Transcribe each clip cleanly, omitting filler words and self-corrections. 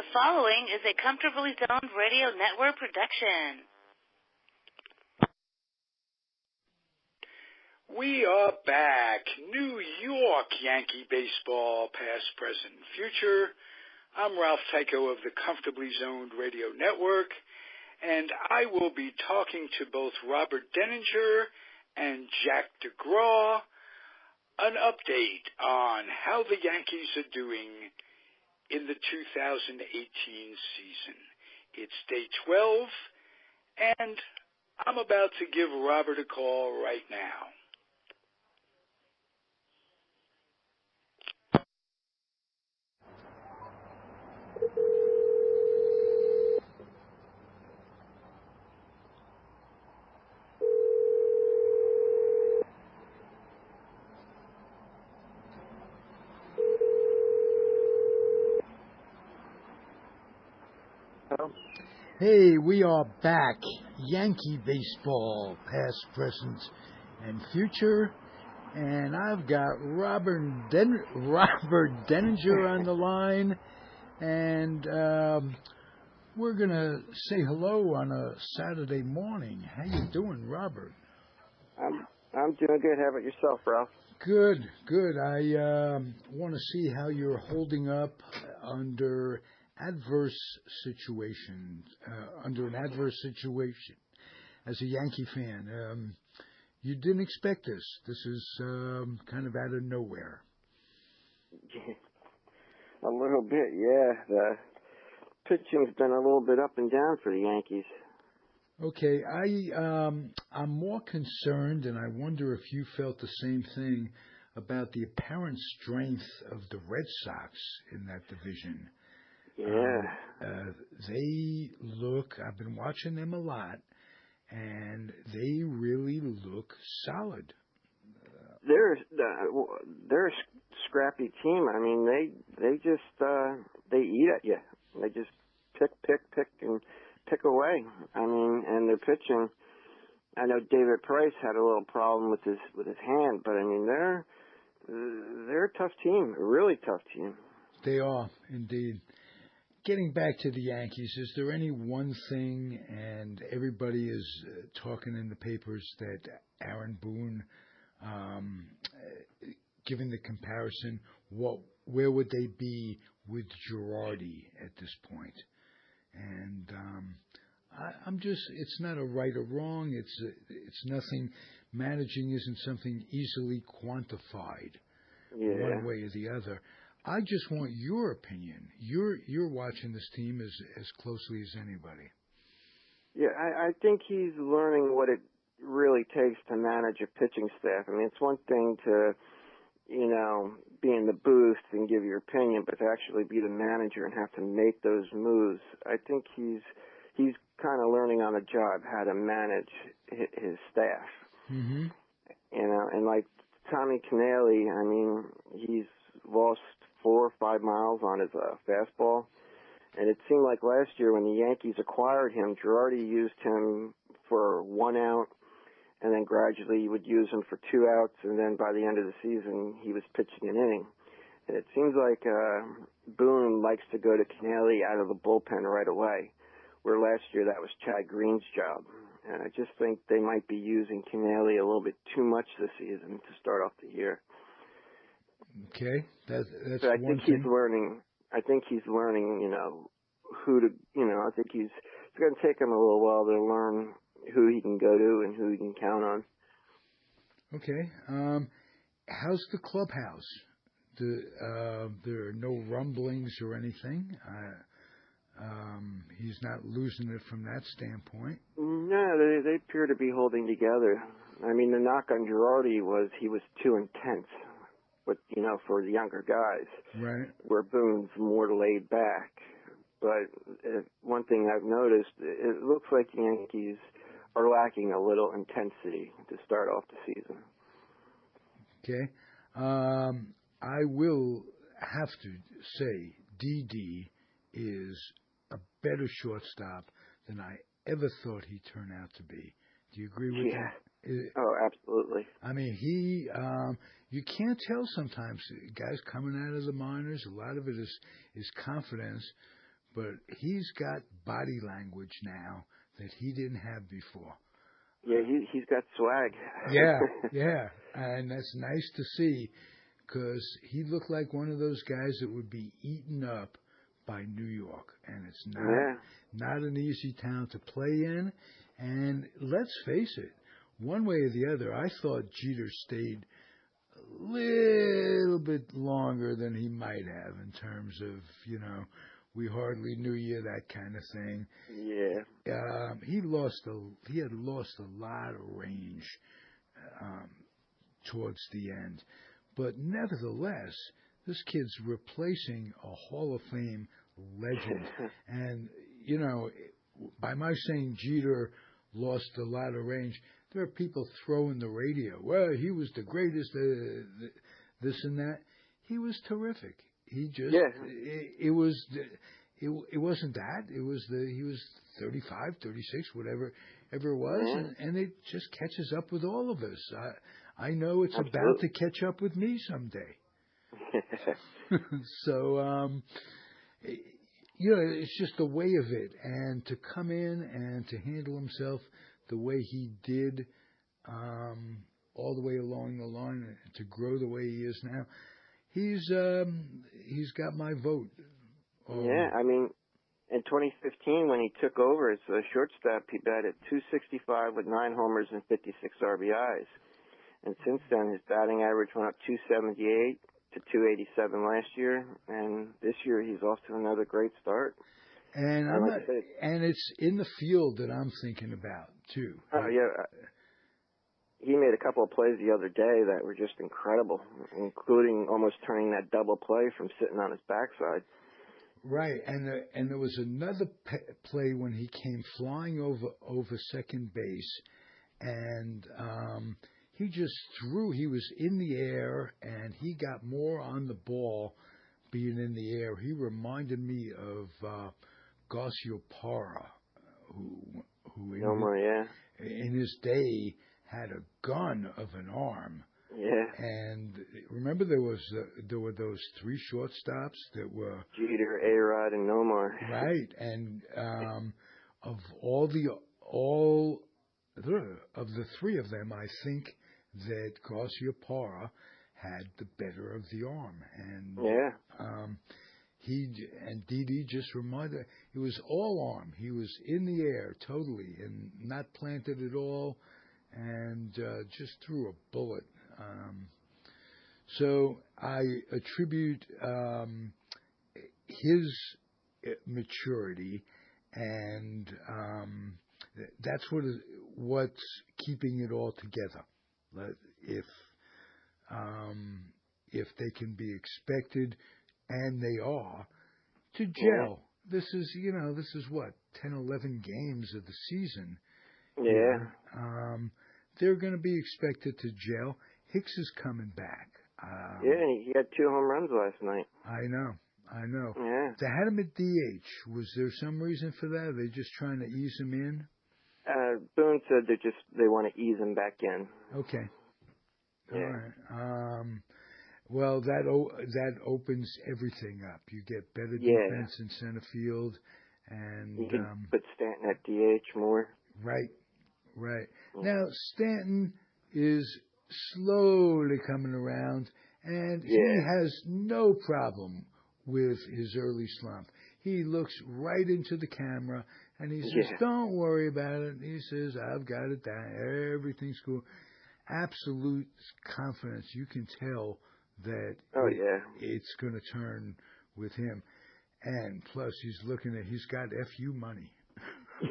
The following is a Comfortably Zoned Radio Network production. We are back. New York Yankee baseball, past, present, future. I'm Ralph Tyko of the Comfortably Zoned Radio Network, and I will be talking to both Robert Deinger and Jack Degraw an update on how the Yankees are doing in the 2018 season. It's day 12, and I'm about to give Robert a call right now. Hey, we are back. Yankee baseball, past, present, and future. And I've got Robert Deinger on the line. And we're going to say hello on a Saturday morning. How you doing, Robert? I'm doing good. How about yourself, Ralph? Good. I want to see how you're holding up under an adverse situation as a Yankee fan. You didn't expect this. This is kind of out of nowhere. A little bit, yeah. The pitching's been a little bit up and down for the Yankees. Okay, I'm more concerned, and I wonder if you felt the same thing about the apparent strength of the Red Sox in that division. Yeah. They look, I've been watching them a lot, and they really look solid. They're a scrappy team. I mean, they just they eat at you. They just pick and pick away. I mean, and their pitching. I know David Price had a little problem with his hand, but I mean they're a tough team, a really tough team. They are indeed. Getting back to the Yankees, is there any one thing, and everybody is talking in the papers that Aaron Boone, given the comparison, where would they be with Girardi at this point? And I'm just, it's not a right or wrong. It's nothing. Managing isn't something easily quantified one way or the other. I just want your opinion. You're watching this team as closely as anybody. Yeah, I think he's learning what it really takes to manage a pitching staff. I mean, it's one thing to, be in the booth and give your opinion, but to actually be the manager and have to make those moves, I think he's kind of learning on the job how to manage his staff. Mm-hmm. And like Tommy Talie, I mean, he's lost 4 or 5 miles on his fastball. And it seemed like last year when the Yankees acquired him, Girardi used him for 1 out, and then gradually he would use him for 2 outs, and then by the end of the season, he was pitching an inning. And it seems like Boone likes to go to Canelli out of the bullpen right away, where last year that was Chad Green's job. And I just think they might be using Canelli a little bit too much this season to start off the year. Okay, that's so I one think thing. he's learning. I think he's learning. Who to. I think it's going to take him a little while to learn who he can go to and who he can count on. Okay. How's the clubhouse? There are no rumblings or anything. He's not losing it from that standpoint. No, they appear to be holding together. I mean, the knock on Girardi was he was too intense. But, for the younger guys, right? Where Boone's more laid back. But one thing I've noticed, it looks like the Yankees are lacking a little intensity to start off the season. Okay. I will have to say D.D. is a better shortstop than I ever thought he'd turn out to be. Do you agree with that? Oh, absolutely. I mean, you can't tell sometimes. Guys coming out of the minors, a lot of it is confidence. but he's got body language now that he didn't have before. Yeah, he's got swag. Yeah, and that's nice to see, because he looked like one of those guys that would be eaten up by New York, and it's not an easy town to play in. And let's face it, one way or the other, I thought Jeter stayed a little bit longer than he might have in terms of, we hardly knew you, that kind of thing. Yeah. He had lost a lot of range towards the end. But nevertheless, this kid's replacing a Hall of Fame legend. And, by my saying Jeter lost a lot of range, there are people throwing the radio. Well, he was the greatest, this and that. He was terrific. He just, it wasn't that. It was he was 35, 36, whatever it was, and it just catches up with all of us. I know it's about to catch up with me someday. So, it's just the way of it, and to come in and to handle himself the way he did, all the way along the line, and to grow the way he is now, he's got my vote. Yeah, I mean, in 2015 when he took over as a shortstop, he batted .265 with 9 homers and 56 RBIs. And since then, his batting average went up .278 to .287 last year, and this year he's off to another great start. And and it's in the field that I'm thinking about too. Oh yeah, he made a couple of plays the other day that were just incredible, including almost turning that double play from sitting on his backside. Right, and there was another play when he came flying over second base, and he just threw. He was in the air, and he got more on the ball being in the air. He reminded me of Garcia Parra, who in his day had a gun of an arm. Yeah. And remember, there were those 3 shortstops that were Jeter, A-Rod, and Nomar. Right, and of the 3 of them, I think that Garcia Parra had the better of the arm, and Didi just reminded, it was all arm. He was in the air totally and not planted at all, and just threw a bullet. So I attribute his maturity, and that's what's keeping it all together. If they can be expected, and they are, to gel. This is what, 10, 11 games of the season. Yeah. They're going to be expected to gel. Hicks is coming back. He had 2 home runs last night. I know. Yeah. They had him at DH. Was there some reason for that? Are they just trying to ease him in? Boone said they want to ease him back in. Okay. Yeah. All right. Well, that opens everything up. You get better defense in center field, and you can put Stanton at DH more. Right. Now Stanton is slowly coming around, and he has no problem with his early slump. He looks right into the camera, and he says, "Don't worry about it." He says, "I've got it down. Everything's cool." Absolute confidence. You can tell that it's going to turn with him. And plus, he's got FU money.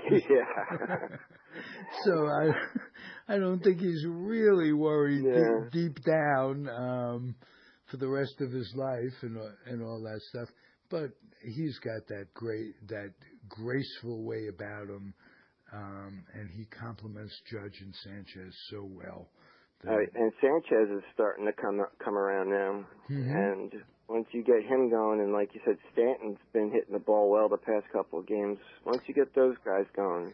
Yeah. So I don't think he's really worried deep down for the rest of his life and all that stuff. But he's got that graceful way about him, and he compliments Judge and Sanchez so well. And Sanchez is starting to come around now. Mm-hmm. And once you get him going, and like you said, Stanton's been hitting the ball well the past couple of games. Once you get those guys going,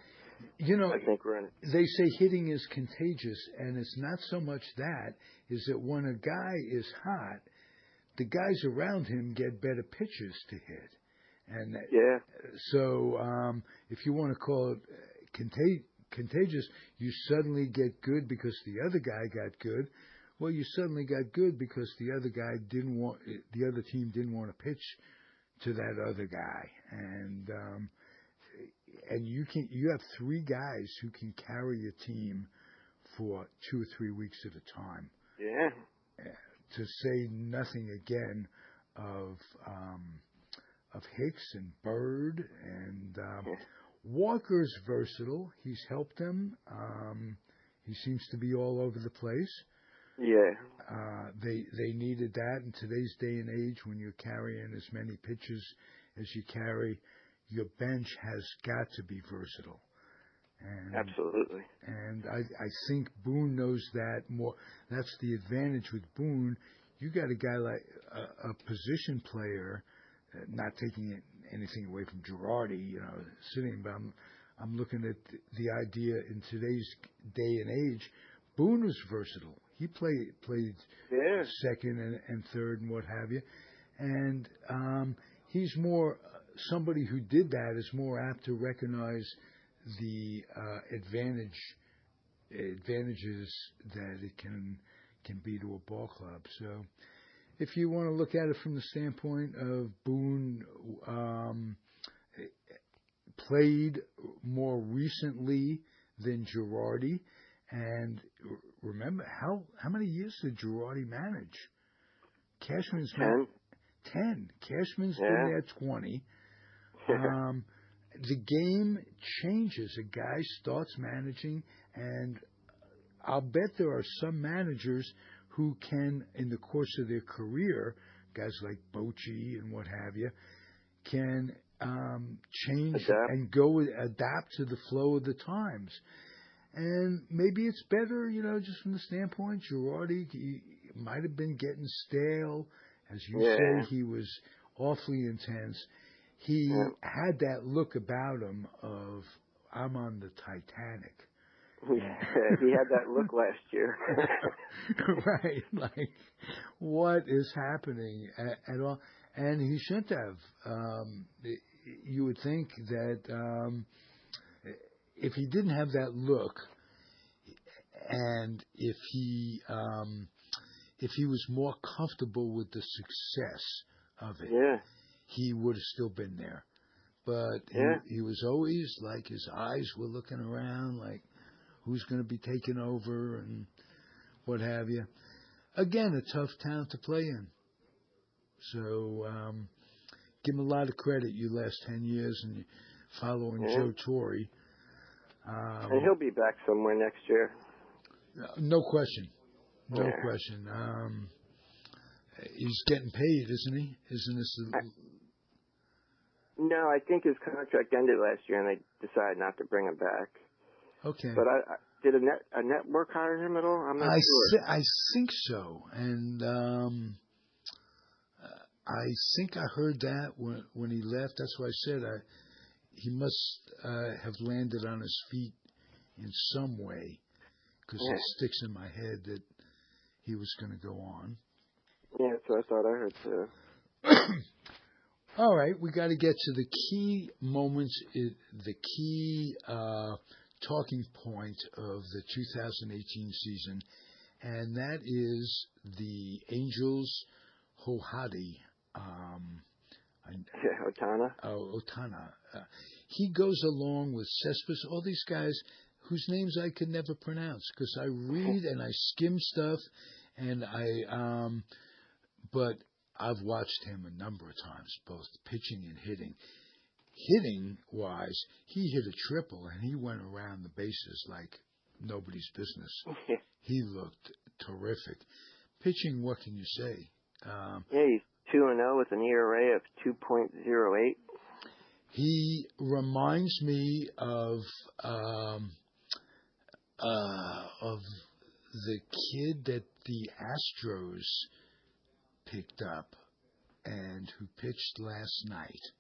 I think we're in it. They say hitting is contagious, and it's not so much that, is that when a guy is hot, the guys around him get better pitches to hit. And yeah. so if you want to call it contagious, you suddenly get good because the other guy got good. Well, you suddenly got good because the other team didn't want to pitch to that other guy, and you have three guys who can carry a team for 2 or 3 weeks at a time. Yeah. To say nothing again of Hicks and Bird and Walker's versatile. He's helped them. He seems to be all over the place. Yeah. They needed that in today's day and age when you're carrying as many pitches as you carry. Your bench has got to be versatile. And, absolutely. And I think Boone knows that more. That's the advantage with Boone. You got a guy like a position player, not taking anything away from Girardi, sitting, but I'm looking at the idea in today's day and age. Boone was versatile. He played second and third and what have you, and he's more somebody who did that is more apt to recognize the advantages that it can be to a ball club. So, if you want to look at it from the standpoint of Boone, played more recently than Girardi, and remember how many years did Girardi manage? Cashman's 10. Cashman's been there 20. The game changes. A guy starts managing, and I'll bet there are some managers who can, in the course of their career, guys like Bochy and what have you, can change and adapt to the flow of the times. And maybe it's better, just from the standpoint, Girardi, he might have been getting stale. As you say, he was awfully intense. He had that look about him of, I'm on the Titanic. He had that look last year. Right. Like, what is happening at all? And he shouldn't have. You would think that if he didn't have that look, and if he was more comfortable with the success of it, he would have still been there. But he was always like, his eyes were looking around like, who's going to be taking over and what have you. Again, a tough town to play in. So give him a lot of credit, you last 10 years, and following Joe Torre. And he'll be back somewhere next year. No question. No question. He's getting paid, isn't he? Isn't this... No, I think his contract ended last year, and they decided not to bring him back. Okay. But did a network hire him at all? I'm not sure. I think so, and I think I heard that when he left. That's why I said he must have landed on his feet in some way, because it sticks in my head that he was going to go on. Yeah, that's what I thought I heard too. All right, we got to get to the key moments, the key talking point of the 2018 season, and that is the Angels' Hohadi. Otana. He goes along with Cespedes, all these guys whose names I could never pronounce because I read and I skim stuff, and but I've watched him a number of times, both pitching and hitting. Hitting-wise, he hit a triple, and he went around the bases like nobody's business. He looked terrific. Pitching, what can you say? He's 2-0 with an ERA of 2.08. He reminds me of the kid that the Astros picked up and who pitched last night.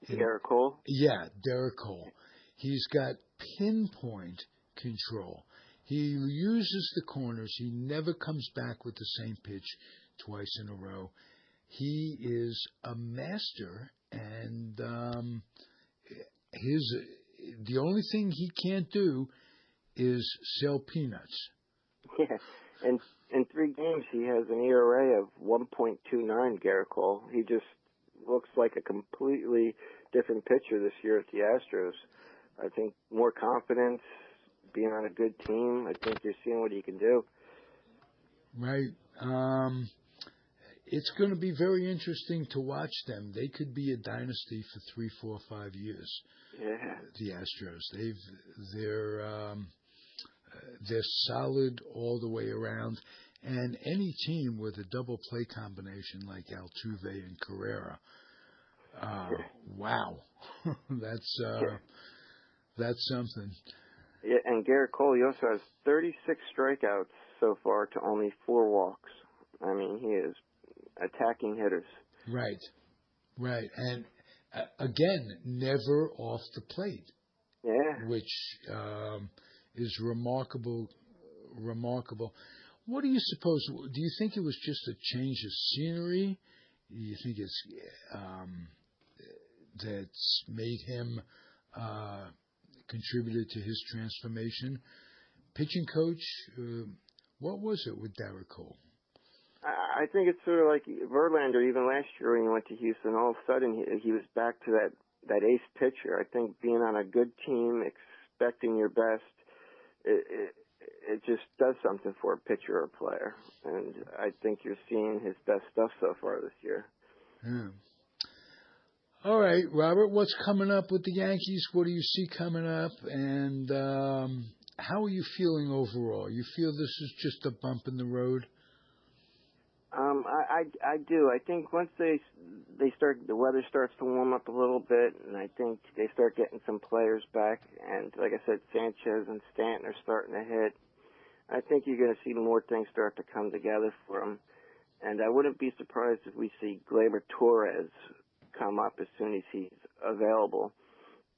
Derek Cole? Yeah, Derek Cole. He's got pinpoint control. He uses the corners. He never comes back with the same pitch twice in a row. He is a master, and and the only thing he can't do is sell peanuts. Yeah, and in 3 games he has an ERA of 1.29. Garrett Cole. He just looks like a completely different pitcher this year at the Astros. I think more confidence, being on a good team. I think you're seeing what he can do. Right. It's going to be very interesting to watch them. They could be a dynasty for 3, 4, 5 years. Yeah. The Astros. They're solid all the way around. And any team with a double play combination like Altuve and Carrera, wow, that's something. Yeah, and Garrett Cole, he also has 36 strikeouts so far to only 4 walks. I mean, he is attacking hitters. Right. And again, never off the plate. Yeah. Which is remarkable. What do you suppose? Do you think it was just a change of scenery? Do you think it's that's made him contributed to his transformation? Pitching coach, what was it with Garrett Cole? I think it's sort of like Verlander. Even last year when he went to Houston, all of a sudden he was back to that ace pitcher. I think being on a good team, expecting your best, it just does something for a pitcher or player. And I think you're seeing his best stuff so far this year. Yeah. All right, Robert, what's coming up with the Yankees? What do you see coming up? And how are you feeling overall? You feel this is just a bump in the road? I do. I think once the weather starts to warm up a little bit, and I think they start getting some players back, and like I said, Sanchez and Stanton are starting to hit, I think you're going to see more things start to come together for them. And I wouldn't be surprised if we see Gleyber Torres come up as soon as he's available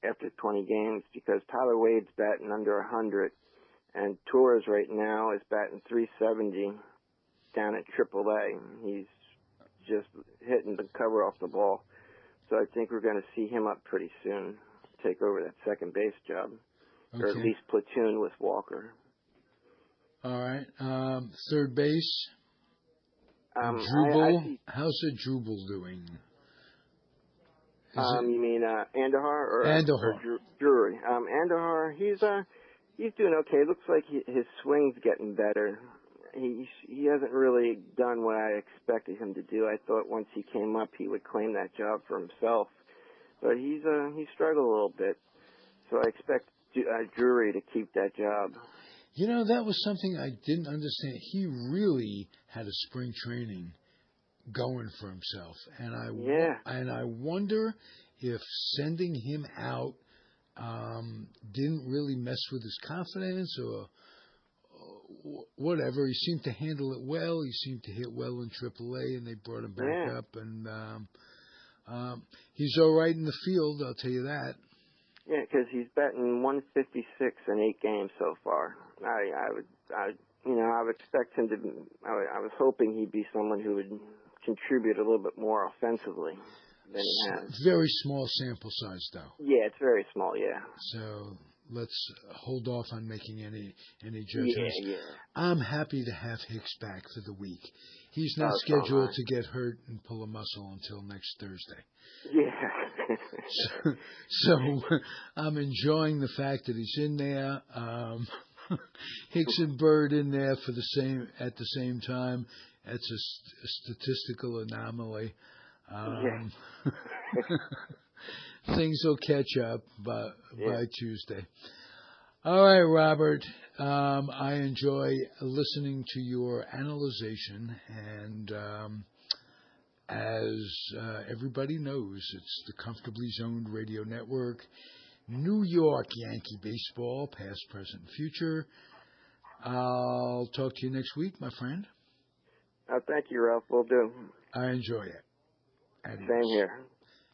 after 20 games, because Tyler Wade's batting under 100, and Torres right now is batting 370 down at AAA. He's just hitting the cover off the ball. So I think we're going to see him up pretty soon, take over that second base job, or at least platoon with Walker. All right. Third base. Jubal. How's Jubal doing? You mean Andahar or Drury? Andahar, he's doing okay. Looks like his swing's getting better. He hasn't really done what I expected him to do. I thought once he came up, he would claim that job for himself, but he's struggled a little bit. So I expect Drury to keep that job. You know, that was something I didn't understand. He really had a spring training going for himself, and I wonder if sending him out didn't really mess with his confidence or whatever. He seemed to handle it well. He seemed to hit well in AAA, and they brought him back up. And he's all right in the field, I'll tell you that. Yeah, because he's batting 156 in 8 games so far. I would expect him to. I was hoping he'd be someone who would contribute a little bit more offensively than he has. Very small sample size, though. Yeah, it's very small. Yeah. So let's hold off on making any judgments. Yeah. I'm happy to have Hicks back for the week. He's not scheduled to get hurt and pull a muscle until next Thursday. Yeah. so I'm enjoying the fact that he's in there. Hicks and Bird in there at the same time. That's a statistical anomaly. Things will catch up by Tuesday. All right, Robert. I enjoy listening to your analyzation, and as everybody knows, it's the Comfortably Zoned Radio Network. New York Yankee baseball, past, present, and future. I'll talk to you next week, my friend. Thank you, Ralph. Will do. I enjoy it. Adios. Same here.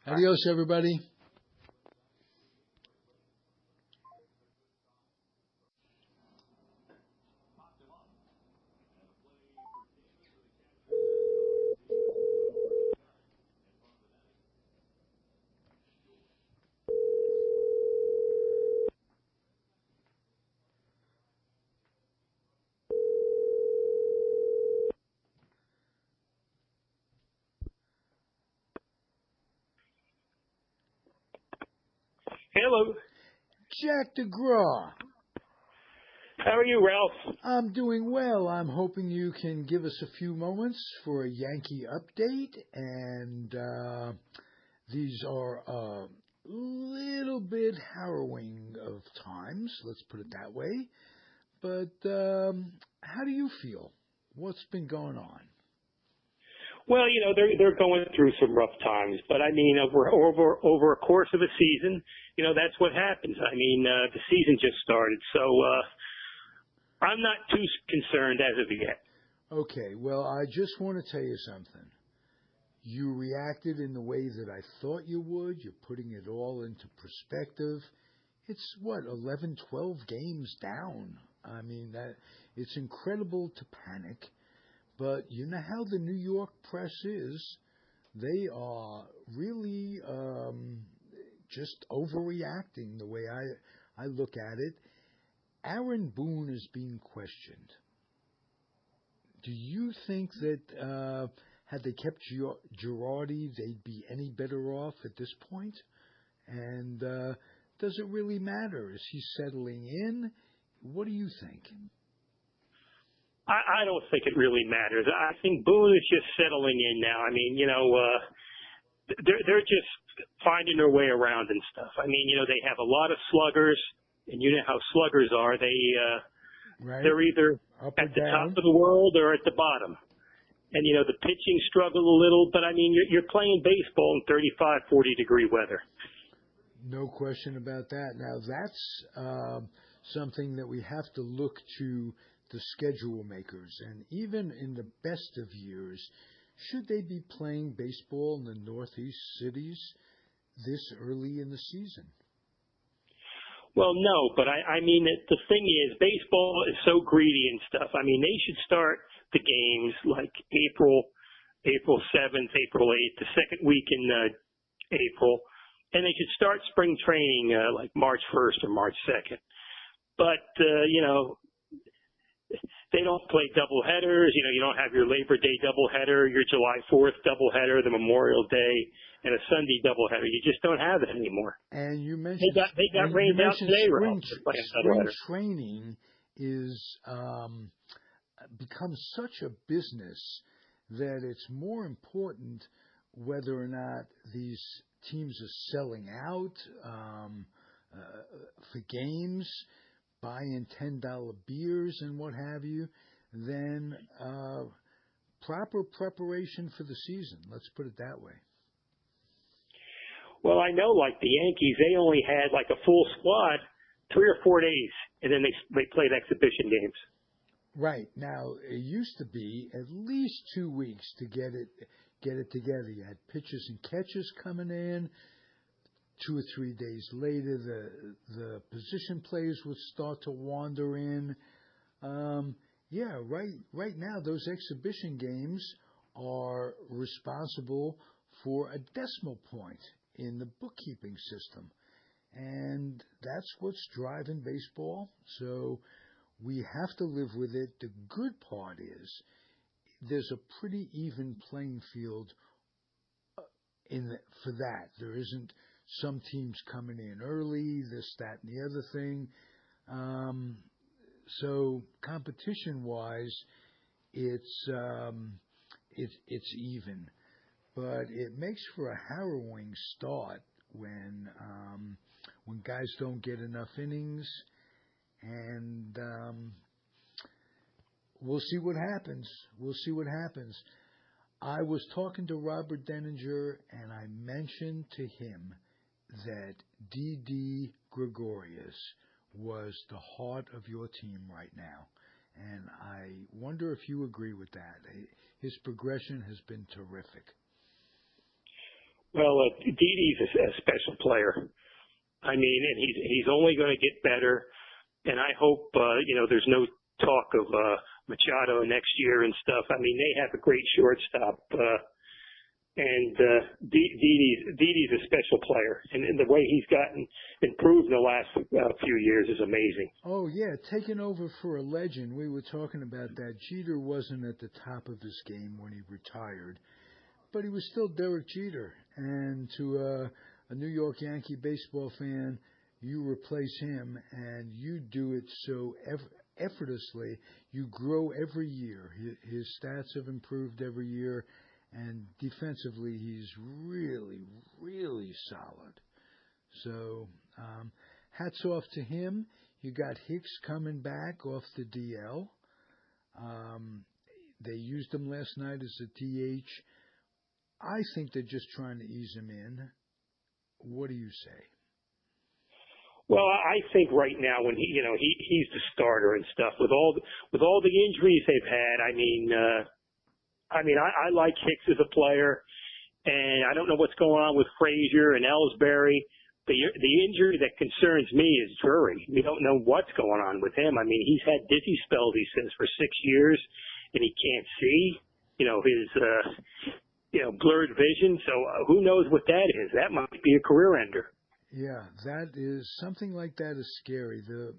Adios, everybody. Hello. Jack Degraw. How are you, Ralph? I'm doing well. I'm hoping you can give us a few moments for a Yankee update. And these are a little bit harrowing of times, let's put it that way. But how do you feel? What's been going on? Well, they're going through some rough times, but I mean, over a course of a season, that's what happens. I mean, the season just started, so I'm not too concerned as of yet. Okay, well, I just want to tell you something. You reacted in the way that I thought you would. You're putting it all into perspective. It's 11, 12 games down. I mean, it's incredible to panic. But you know how the New York press is. They are really just overreacting the way I look at it. Aaron Boone is being questioned. Do you think that had they kept Girardi, they'd be any better off at this point? And does it really matter? Is he settling in? What do you think? I don't think it really matters. I think Boone is just settling in now. I mean, they're just finding their way around and stuff. I mean, they have a lot of sluggers, and you know how sluggers are. They're either at the top of the world or at the bottom. And, the pitching struggle a little, but I mean, you're playing baseball in 35, 40-degree weather. No question about that. Now, that's something that we have to look to the schedule makers. And even in the best of years, should they be playing baseball in the Northeast cities this early in the season? Well, no, but I mean, the thing is, baseball is so greedy and stuff. I mean, they should start the games like April 7th, April 8th, the second week in April, and they should start spring training like March 1st or March 2nd. But, they don't play double headers. You don't have your Labor Day doubleheader, your July 4th doubleheader, the Memorial Day, and a Sunday doubleheader. You just don't have it anymore. And you mentioned they got rained out today. Spring training is becomes such a business that it's more important whether or not these teams are selling out for games, buying $10 beers and what have you, than proper preparation for the season. Let's put it that way. Well, I know, like the Yankees, they only had like a full squad 3 or 4 days, and then they played exhibition games. Right. Now, it used to be at least 2 weeks to get it together. You had pitches and catches coming in. 2 or 3 days later, the position players would start to wander in. Right now, those exhibition games are responsible for a decimal point in the bookkeeping system. And that's what's driving baseball. So we have to live with it. The good part is there's a pretty even playing field for that. There isn't some teams coming in early, this, that, and the other thing. So competition-wise, it's even. But it makes for a harrowing start when guys don't get enough innings, and we'll see what happens. I was talking to Robert Deinger, and I mentioned to him that D.D. Gregorius was the heart of your team right now. And I wonder if you agree with that. His progression has been terrific. Well, Didi's a special player. I mean, and he's only going to get better. And I hope, there's no talk of Machado next year and stuff. I mean, they have a great shortstop. And Didi's a special player. And the way he's gotten improved in the last few years is amazing. Oh, yeah, taking over for a legend. We were talking about that. Jeter wasn't at the top of his game when he retired, but he was still Derek Jeter. And to a New York Yankee baseball fan, you replace him, and you do it so effortlessly. You grow every year. His stats have improved every year, and defensively, he's really, really solid. So, hats off to him. You got Hicks coming back off the DL. They used him last night as a DH. I think they're just trying to ease him in. What do you say? Well, I think right now when he's the starter and stuff with all the injuries they've had. I mean, I like Hicks as a player, and I don't know what's going on with Frazier and Ellsbury. The injury that concerns me is Drury. We don't know what's going on with him. I mean, he's had dizzy spells, he says, for 6 years, and he can't see. His blurred vision. So who knows what that is? That might be a career ender. Yeah, that is something like that is scary. The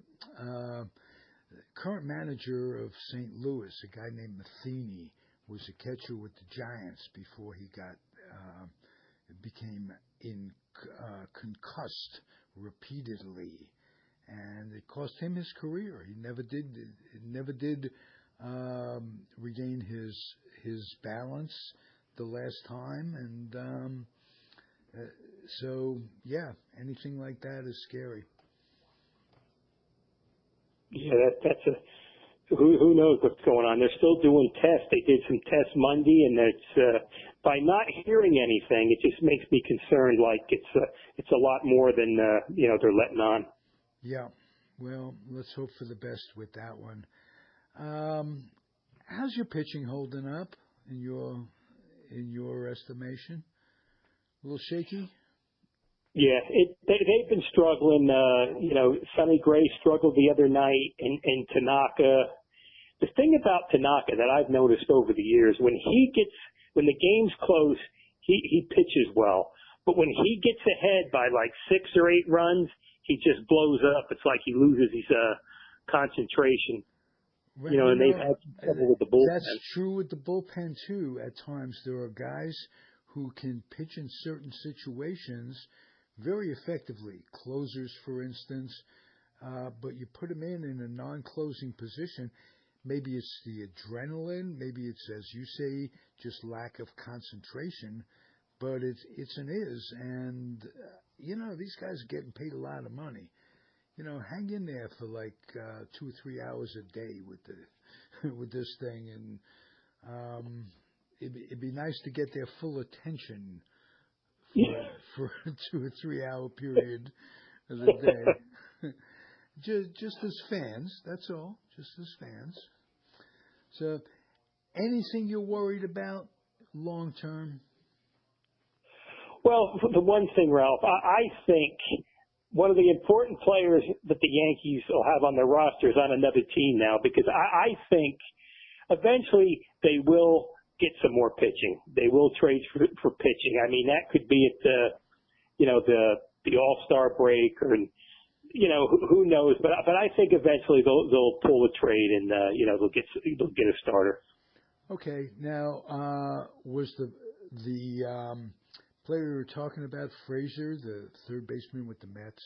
current manager of St. Louis, a guy named Matheny, was a catcher with the Giants before he became concussed repeatedly, and it cost him his career. He never did regain his balance the last time, and so yeah, anything like that is scary. Yeah, that's who knows what's going on. They're still doing tests. They did some tests Monday, and it's by not hearing anything, it just makes me concerned. Like it's a lot more than they're letting on. Yeah, well, let's hope for the best with that one. How's your pitching holding up in your estimation? A little shaky? Yeah, they've been struggling. Sonny Gray struggled the other night, and Tanaka. The thing about Tanaka that I've noticed over the years, when the game's close, he pitches well. But when he gets ahead by like 6 or 8 runs, he just blows up. It's like he loses his concentration. And they've had trouble with the bullpen. That's true with the bullpen too. At times there are guys who can pitch in certain situations very effectively. Closers, for instance, but you put them in a non-closing position. Maybe it's the adrenaline. Maybe it's, as you say, just lack of concentration. But it's an is, and these guys are getting paid a lot of money. Hang in there for like 2 or 3 hours a day with this thing, and it'd be nice to get their full attention for a 2 or 3 hour period of the day. just as fans, that's all. Just as fans. So, anything you're worried about long term? Well, the one thing, Ralph, I think one of the important players that the Yankees will have on their roster is on another team now, because I think eventually they will get some more pitching. They will trade for pitching. I mean, that could be at the All-Star break, or who knows. But I think eventually they'll pull a trade, and they'll get a starter. Okay. Now, was the player we were talking about, Frazier, the third baseman with the Mets?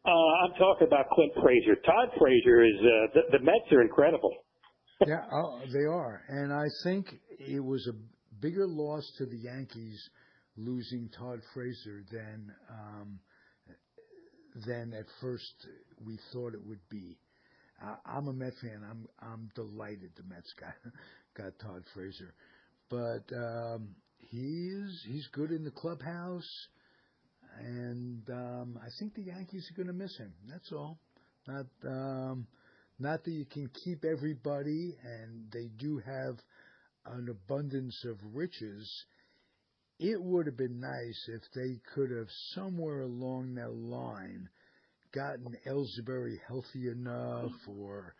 I'm talking about Clint Frazier. Todd Frazier is the Mets are incredible. Yeah, they are, and I think it was a bigger loss to the Yankees losing Todd Frazier than at first we thought it would be. I'm a Met fan. I'm delighted the Mets got Todd Frazier, but he's good in the clubhouse, and I think the Yankees are going to miss him. That's all. Not that you can keep everybody, and they do have an abundance of riches. It would have been nice if they could have somewhere along that line gotten Ellsbury healthy enough, or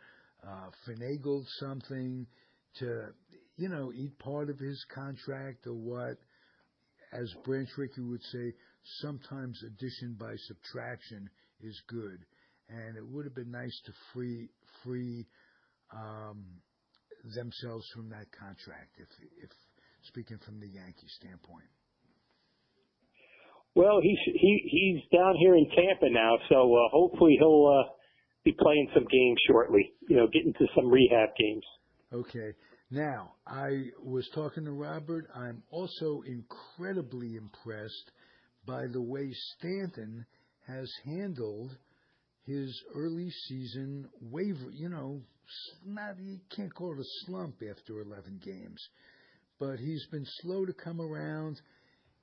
finagled something to, eat part of his contract, or what, as Branch Rickey would say, sometimes addition by subtraction is good. And it would have been nice to free themselves from that contract, if speaking from the Yankee standpoint. Well, he's down here in Tampa now, so hopefully he'll be playing some games shortly. Getting to some rehab games. Okay. Now, I was talking to Robert. I'm also incredibly impressed by the way Stanton has handled his early season waiver. You can't call it a slump after 11 games, but he's been slow to come around.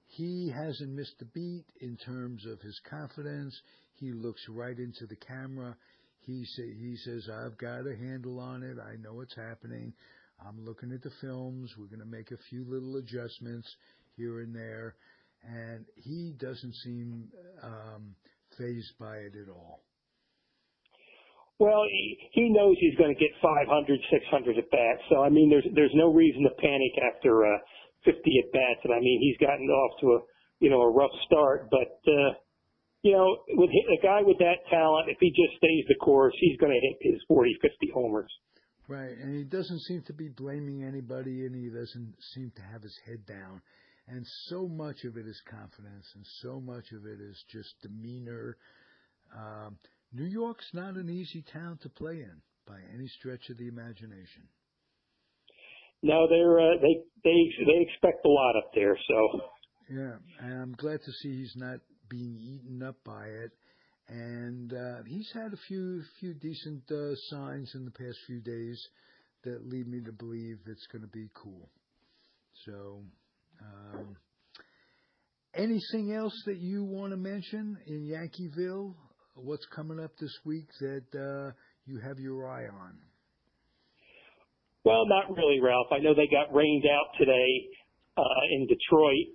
He hasn't missed a beat in terms of his confidence. He looks right into the camera. He says, I've got a handle on it. I know what's happening. I'm looking at the films. We're going to make a few little adjustments here and there. And he doesn't seem fazed by it at all. Well, he knows he's going to get 500, 600 at bats. So, I mean, there's no reason to panic after 50 at bats. And I mean, he's gotten off to a rough start. But, with a guy with that talent, if he just stays the course, he's going to hit his 40, 50 homers. Right. And he doesn't seem to be blaming anybody, and he doesn't seem to have his head down. And so much of it is confidence, and so much of it is just demeanor. New York's not an easy town to play in by any stretch of the imagination. No, they expect a lot up there. So yeah, and I'm glad to see he's not being eaten up by it. And he's had a few decent signs in the past few days that lead me to believe it's going to be cool. So, anything else that you want to mention in Yankeeville? What's coming up this week that you have your eye on? Well, not really, Ralph. I know they got rained out today in Detroit,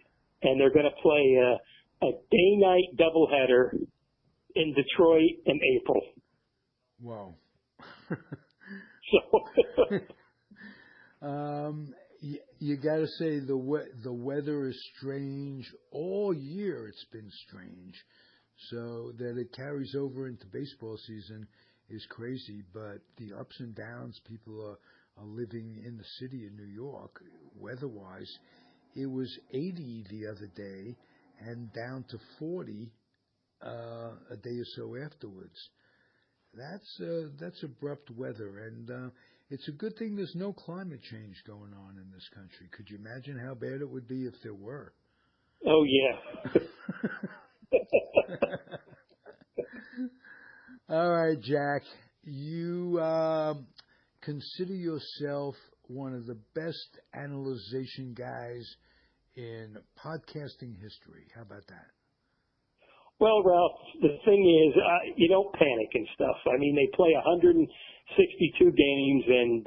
and they're going to play a day-night doubleheader in Detroit in April. Wow. So, you got to say the weather is strange all year. It's been strange, so that it carries over into baseball season is crazy. But the ups and downs people are living in the city of New York, weather-wise, it was 80 the other day and down to 40 a day or so afterwards. That's abrupt weather, and it's a good thing there's no climate change going on in this country. Could you imagine how bad it would be if there were? Oh, yeah. All right, Jack. You consider yourself one of the best analyzation guys in podcasting history. How about that? Well, Ralph, the thing is, you don't panic and stuff. I mean, they play 162 games, and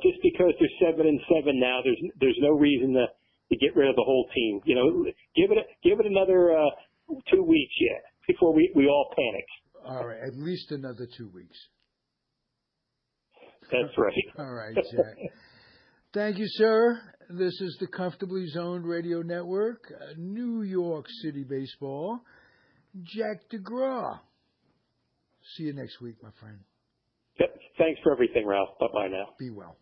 just because they're 7-7 now, there's no reason to get rid of the whole team. Give it another 2 weeks yet before we all panic. All right, at least another 2 weeks. That's right. All right, Jack. Thank you, sir. This is the Comfortably Zoned Radio Network, New York City Baseball. Jack Degraw. See you next week, my friend. Thanks for everything, Ralph. Bye-bye now. Be well.